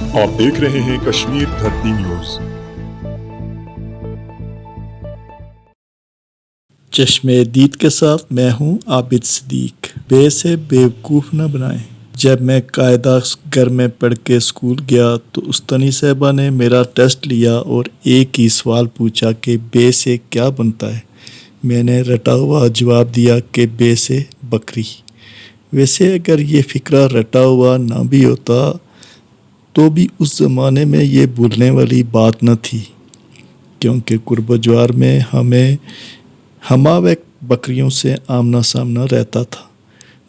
आप देख रहे हैं कश्मीर धरती न्यूज। चश्मे दीद के साथ मैं हूं आबिद सिद्दीक। बे से बेवकूफ़ न बनाएं। जब मैं कायदा घर में पढ़ के स्कूल गया तो उस्तानी साहबा ने मेरा टेस्ट लिया और एक ही सवाल पूछा कि बे से क्या बनता है। मैंने रटा हुआ जवाब दिया कि बे से बकरी। वैसे अगर ये फ़िक्रा रटा हुआ ना भी होता तो भी उस ज़माने में ये भूलने वाली बात न थी, क्योंकि कुर्ब-ज्वार में हमें हमावक बकरियों से आमना सामना रहता था,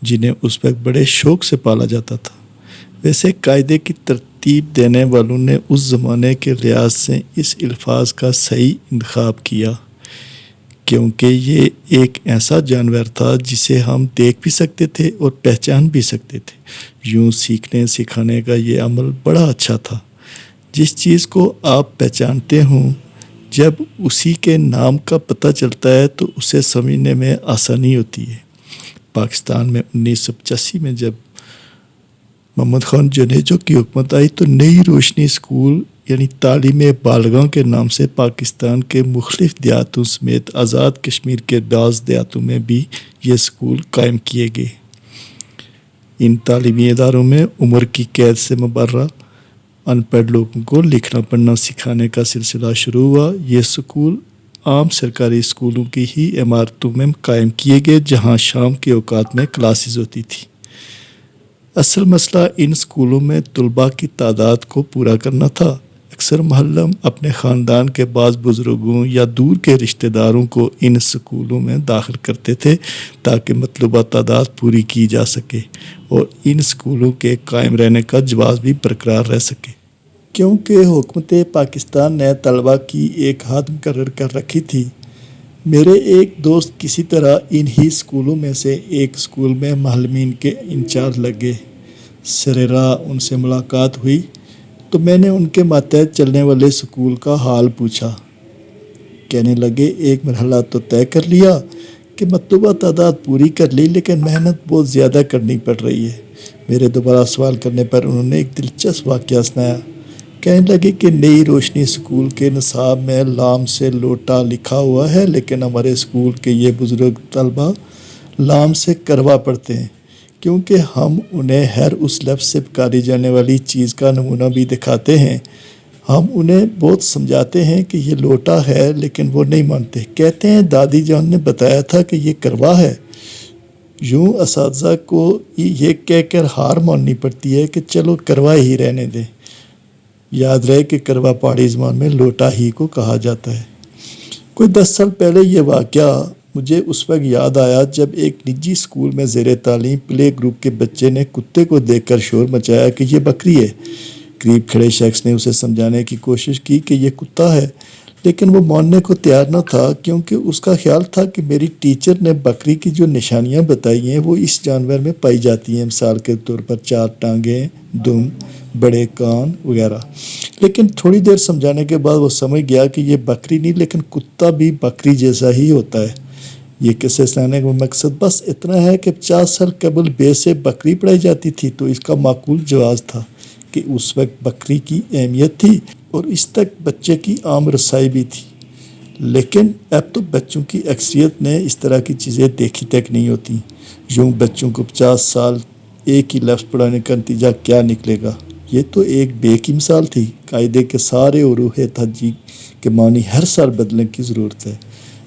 जिन्हें उस वक्त बड़े शौक़ से पाला जाता था। वैसे कायदे की तरतीब देने वालों ने उस ज़माने के लिहाज से इस अल्फाज का सही इंतखाब किया, क्योंकि ये एक ऐसा जानवर था जिसे हम देख भी सकते थे और पहचान भी सकते थे। यूँ सीखने सिखाने का ये अमल बड़ा अच्छा था। जिस चीज़ को आप पहचानते हों, जब उसी के नाम का पता चलता है तो उसे समझने में आसानी होती है। पाकिस्तान में 1985 में जब मोहम्मद खान जनेजो की हुकूमत आई तो नई रोशनी स्कूल यानी तालीम बालगां के नाम से पाकिस्तान के मुख्तलिफ देहातों समेत आज़ाद कश्मीर के बाज़ देहातों में भी ये स्कूल कायम किए गए। इन तालीमी इदारों में उम्र की कैद से मुबर्रा अनपढ़ लोगों को लिखना पढ़ना सिखाने का सिलसिला शुरू हुआ। ये स्कूल आम सरकारी स्कूलों की ही इमारतों में कायम किए गए, जहाँ शाम के औकात में क्लासेस होती थी। असल मसला इन स्कूलों में तलबा की तादाद को पूरा करना था। अक्सर महल्लम अपने ख़ानदान के बाज़ बुज़ुर्गों या दूर के रिश्तेदारों को इन स्कूलों में दाखिल करते थे ताकि मतलूबा तादाद पूरी की जा सके और इन स्कूलों के कायम रहने का जवाब भी बरकरार रह सके। क्योंकि हुकूमत पाकिस्तान ने तलबा की एक हद मुकर्रर कर रखी थी, मेरे एक दोस्त किसी तरह इन्हीं स्कूलों में से एक स्कूल में मालमीन के इंचार्ज लगे। सरेराह उनसे मुलाकात हुई तो मैंने उनके मातहत चलने वाले स्कूल का हाल पूछा। कहने लगे, एक मरहला तो तय कर लिया कि मतलूबा तादाद पूरी कर ली, लेकिन मेहनत बहुत ज़्यादा करनी पड़ रही है। मेरे दोबारा सवाल करने पर उन्होंने एक दिलचस्प वाक़या सुनाया। कहने लगे कि नई रोशनी स्कूल के निसाब में लाम से लोटा लिखा हुआ है, लेकिन हमारे स्कूल के ये बुज़ुर्ग तलबा लाम से करवा पढ़ते हैं, क्योंकि हम उन्हें हर उस लफ्ज़ से पुकारी जाने वाली चीज़ का नमूना भी दिखाते हैं। हम उन्हें बहुत समझाते हैं कि ये लोटा है, लेकिन वो नहीं मानते। कहते हैं दादी जान ने बताया था कि ये करवा है। यूँ असातिज़ा को ये कहकर हार माननी पड़ती है कि चलो करवा ही रहने दें। याद रहे कि करवा पहाड़ी ज़बान में लोटा ही को कहा जाता है। कोई 10 साल पहले ये वाक़या मुझे उस वक्त याद आया जब एक निजी स्कूल में ज़ेरे तालीम प्ले ग्रुप के बच्चे ने कुत्ते को देखकर शोर मचाया कि ये बकरी है। करीब खड़े शख्स ने उसे समझाने की कोशिश की कि ये कुत्ता है, लेकिन वो मानने को तैयार न था, क्योंकि उसका ख्याल था कि मेरी टीचर ने बकरी की जो निशानियां बताई हैं वो इस जानवर में पाई जाती हैं, मिसाल के तौर पर 4 टांगें, दुम, बड़े कान वगैरह। लेकिन थोड़ी देर समझाने के बाद वो समझ गया कि ये बकरी नहीं, लेकिन कुत्ता भी बकरी जैसा ही होता है। ये किस्से सुनाने का मकसद बस इतना है कि 50 साल कबल बे से बकरी पढ़ाई जाती थी तो इसका माकूल जवाब था कि उस वक्त बकरी की अहमियत थी और इस तक बच्चे की आम रसाई भी थी। लेकिन अब तो बच्चों की अक्सरियत ने इस तरह की चीज़ें देखी तक नहीं होती। यूँ बच्चों को 50 साल एक ही लफ्ज़ पढ़ाने का नतीजा क्या निकलेगा। ये तो एक बे की मिसाल थी। कायदे के सारे उरूहे तहजीब के मानी हर साल बदलने की ज़रूरत है,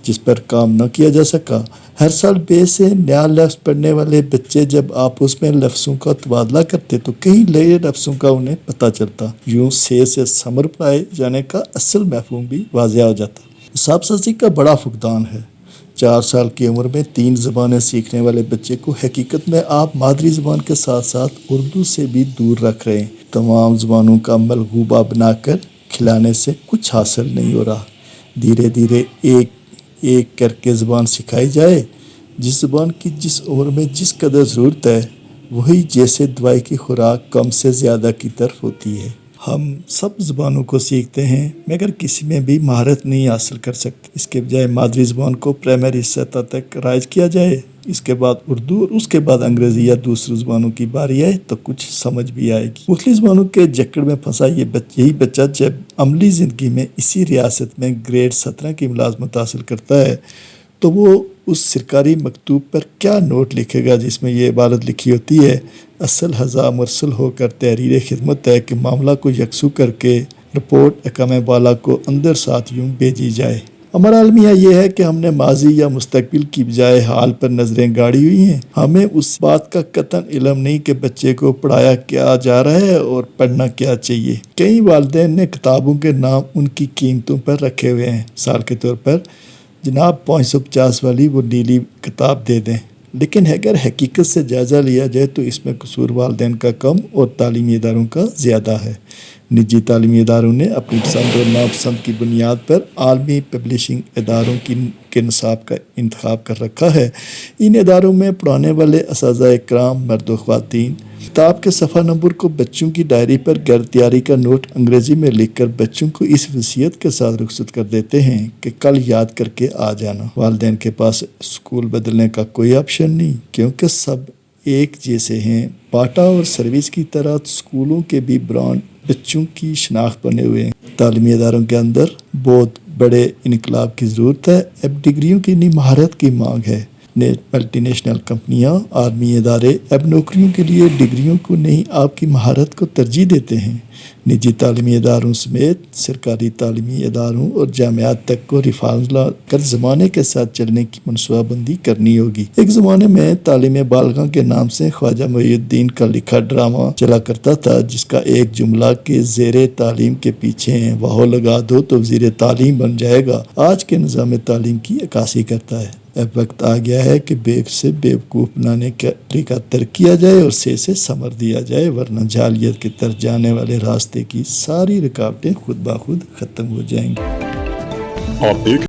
जिस पर काम न किया जा सका। हर साल बे से नया लफ्ज़ पढ़ने वाले बच्चे जब आपस में लफ्ज़ों का तबादला करते तो कई नए लफ्ज़ों का उन्हें पता चलता। यूँ से समर पढ़ाए जाने का असल मफहूम भी वाज़ेह हो जाता। हिसाब-साज़ी का बड़ा फुकदान है। 4 साल की उम्र में 3 ज़बानें सीखने वाले बच्चे को हकीकत में आप मादरी ज़बान के साथ साथ उर्दू से भी दूर रख रहे हैं। तमाम ज़बानों का मलगूबा बनाकर खिलाने से कुछ हासिल नहीं हो रहा। धीरे धीरे एक एक करके ज़बान सिखाई जाए। जिस ज़बान की जिस उम्र में जिस कदर ज़रूरत है, वही जैसे दवाई की खुराक कम से ज़्यादा की तरफ होती है। हम सब ज़बानों को सीखते हैं मगर किसी में भी महारत नहीं हासिल कर सकते। इसके बजाय मादरी ज़बान को प्राइमरी सतह तक राइज किया जाए اس کے بعد اردو اور اس کے بعد انگریزی یا دوسری زبانوں کی باری آئے تو کچھ سمجھ بھی آئے گی۔ مختلف زبانوں کے جکڑ میں پھنسا یہی بچہ جب عملی زندگی میں اسی ریاست میں گریڈ 17 کی ملازمت حاصل کرتا ہے تو وہ اس سرکاری مکتوب پر کیا نوٹ لکھے گا جس میں یہ عبارت لکھی ہوتی ہے: اصل ہزا مرسل ہو کر تحریر خدمت ہے کہ معاملہ کو یکسو کر کے رپورٹ اقامہ بالا کو اندر ساتھ یوں بھیجی جائے۔ ہمارا المیہ یہ ہے کہ ہم نے ماضی یا مستقبل کی بجائے حال پر نظریں گاڑی ہوئی ہیں۔ ہمیں اس بات کا قطعاً علم نہیں کہ بچے کو پڑھایا کیا جا رہا ہے اور پڑھنا کیا چاہیے۔ کئی والدین نے کتابوں کے نام ان کی قیمتوں پر رکھے ہوئے ہیں، مثال کے طور پر جناب 550 والی وہ نیلی کتاب دے دیں، لیکن اگر حقیقت سے جائزہ لیا جائے تو اس میں قصور والدین کا کم اور تعلیمی اداروں کا زیادہ ہے۔ نجی تعلیمی اداروں نے اپنی پسند اور ناپسند کی بنیاد پر عالمی پبلشنگ اداروں کے نصاب کا انتخاب کر رکھا ہے۔ ان اداروں میں پڑھانے والے اساتذہ کرام مرد و خواتین کتاب کے صفحہ نمبر کو بچوں کی ڈائری پر غیر تیاری کا نوٹ انگریزی میں لکھ کر بچوں کو اس وصیت کے ساتھ رخصت کر دیتے ہیں کہ کل یاد کر کے آ جانا۔ والدین کے پاس اسکول بدلنے کا کوئی آپشن نہیں، کیونکہ سب ایک جیسے ہیں۔ باٹا اور سروس کی طرح اسکولوں کے بھی برانڈ بچوں کی شناخت بنے ہوئے ہیں۔ تعلیمی اداروں کے اندر بہت بڑے انقلاب کی ضرورت ہے۔ اب ڈگریوں کی نہیں مہارت کی مانگ ہے۔ ملٹی نیشنل کمپنیاں، عالمی ادارے اب نوکریوں کے لیے ڈگریوں کو نہیں آپ کی مہارت کو ترجیح دیتے ہیں۔ نجی تعلیمی اداروں سمیت سرکاری تعلیمی اداروں اور جامعات تک کو ریفارم لا کر زمانے کے ساتھ چلنے کی منصوبہ بندی کرنی ہوگی۔ ایک زمانے میں تعلیم بالغاں کے نام سے خواجہ محی الدین کا لکھا ڈرامہ چلا کرتا تھا جس کا ایک جملہ کہ زیر تعلیم کے پیچھے ہیں واہو لگا دو تو وزیر تعلیم بن جائے گا، آج کے نظام تعلیم کی عکاسی کرتا ہے۔ اب وقت آ گیا ہے کہ بیگ سے بیوقوف بنانے کا طریقہ ترک کیا جائے اور سے ثمر دیا جائے، ورنہ جعلیت کی طرف جانے والے راستے کی ساری رکاوٹیں خود بخود ختم ہو جائیں گی۔ آپ دیکھ